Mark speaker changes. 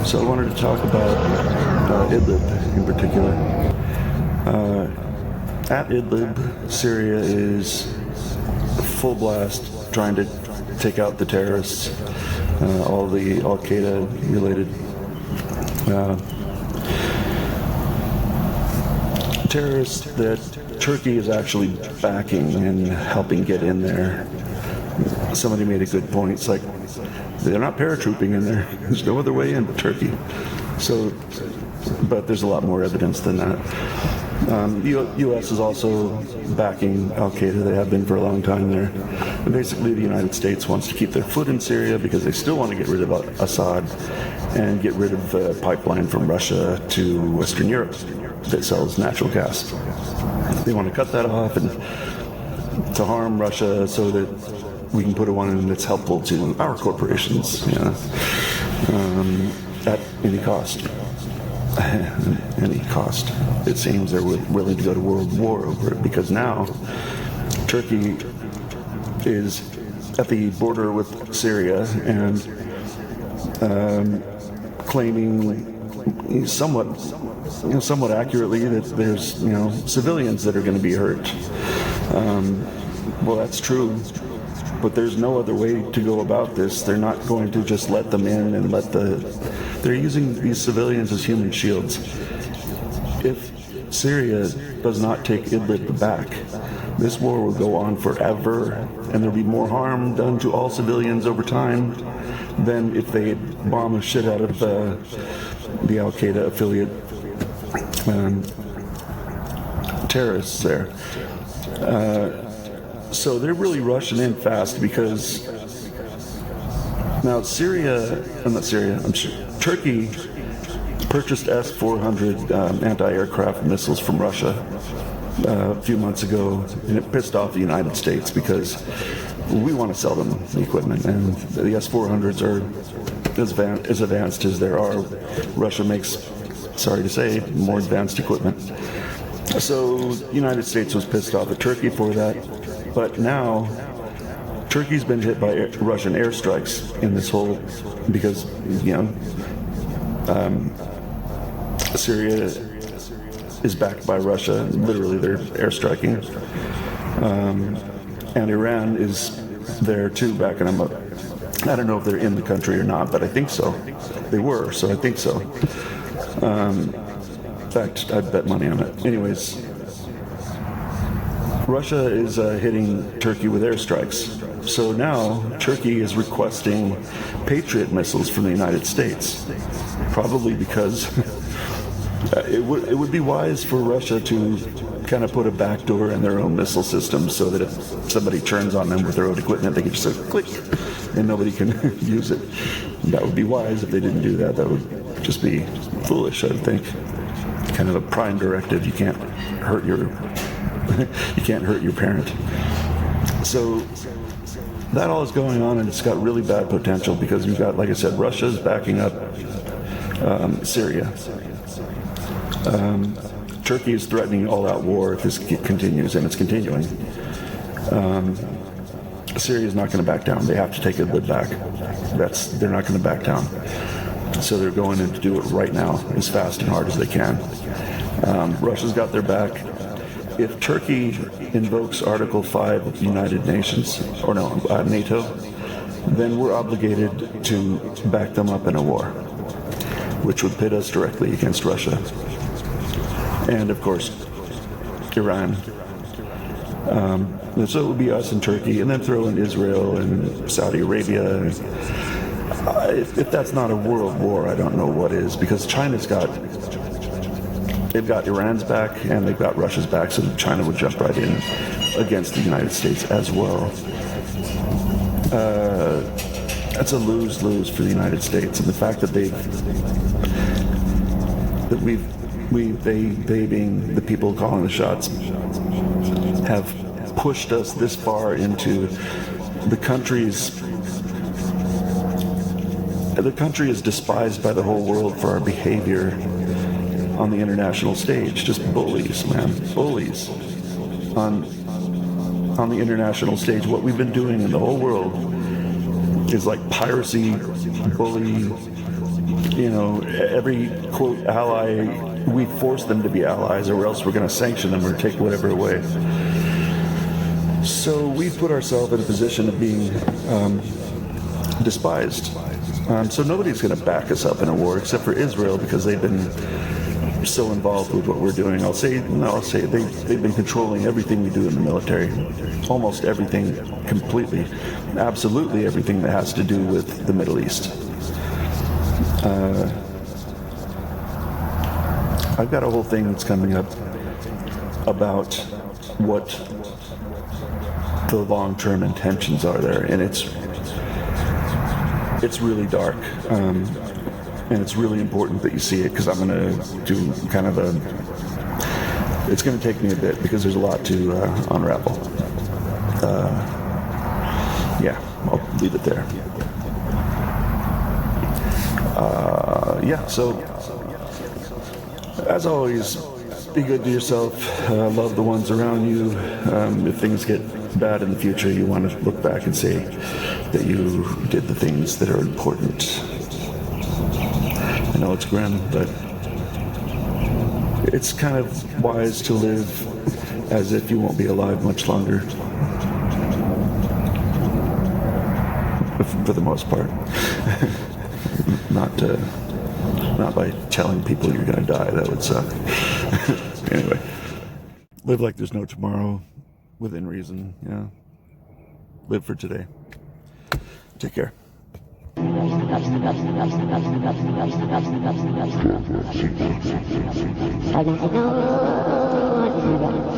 Speaker 1: So I wanted to talk about Idlib in particular. At Idlib, Syria is full blast trying to take out the terrorists, all the Qaeda related terrorists that Turkey is actually backing and helping get in there. Somebody made a good point. It's like they're not paratrooping in there. There's no other way in but Turkey. So, but there's a lot more evidence than that. The U.S. is also backing Al-Qaeda. They have been for a long time there. And basically, the United States wants to keep their foot in Syria because they still want to get rid of Assad and get rid of the pipeline from Russia to Western Europe that sells natural gas. They want to cut that off and to harm Russia so that we can put one in that's helpful to our corporations, at any cost. Any cost. It seems they're willing to go to world war over it because now Turkey is at the border with Syria and claiming somewhat accurately that there's civilians that are going to be hurt. Well, that's true. But there's no other way to go about this. They're not going to just let them in and they're using these civilians as human shields. If Syria does not take Idlib back, this war will go on forever, and there'll be more harm done to all civilians over time than if they bomb the shit out of the Al-Qaeda affiliate terrorists there. So they're really rushing in fast because now Turkey purchased S-400 anti-aircraft missiles from Russia a few months ago, and it pissed off the United States because we want to sell them the equipment, and the S-400s are as advanced as there are. Russia makes, sorry to say, more advanced equipment. So the United States was pissed off at Turkey for that. But now, Turkey's been hit by Russian airstrikes in this whole, because, Syria is backed by Russia. Literally, they're airstriking. And Iran is there too, backing them up. I don't know if they're in the country or not, but I think so. They were, so I think so. In fact, I'd bet money on it. Anyways, Russia is hitting Turkey with airstrikes. So now Turkey is requesting Patriot missiles from the United States, probably because it would be wise for Russia to kind of put a backdoor in their own missile system so that if somebody turns on them with their own equipment, they can just say, click, and nobody can use it. That would be wise if they didn't do that. That would just be foolish, I think. Kind of a prime directive. You can't hurt your parent. So that all is going on, and it's got really bad potential because we've got, like I said, Russia's backing up Syria. Turkey is threatening all-out war if this continues, and it's continuing. Syria is not going to back down. They have to take Idlib back. They're not going to back down. So they're going in to do it right now, as fast and hard as they can. Russia's got their back. If Turkey invokes Article 5 of the United Nations, or no, NATO, then we're obligated to back them up in a war, which would pit us directly against Russia. And, of course, Iran. So it would be us and Turkey, and then throw in Israel and Saudi Arabia. If that's not a world war, I don't know what is, because they've got Iran's back and they've got Russia's back, so China would jump right in against the United States as well. That's a lose-lose for the United States, and the fact that they being the people calling the shots, have pushed us this far into the country's. The country is despised by the whole world for our behavior on the international stage. Just bullies, man. Bullies. On the international stage. What we've been doing in the whole world is like piracy, bully, every quote ally, we force them to be allies, or else we're going to sanction them or take whatever away. So we put ourselves in a position of being despised. So nobody's going to back us up in a war except for Israel, because they've been so involved with what we're doing. I'll say they've been controlling everything we do in the military, almost everything, completely, absolutely everything that has to do with the Middle East. I've got a whole thing that's coming up about what the long-term intentions are there, and it's really dark, and it's really important that you see it, because I'm going to do kind of it's going to take me a bit, because there's a lot to unravel. Yeah, I'll leave it there. So as always, be good to yourself, love the ones around you. If things get bad in the future, you want to look back and say that you did the things that are important. I know it's grim, but it's kind of wise to live as if you won't be alive much longer. For the most part. Not by telling people you're going to die. That would suck. Anyway, live like there's no tomorrow, within reason. Live for today. Take care. I don't know.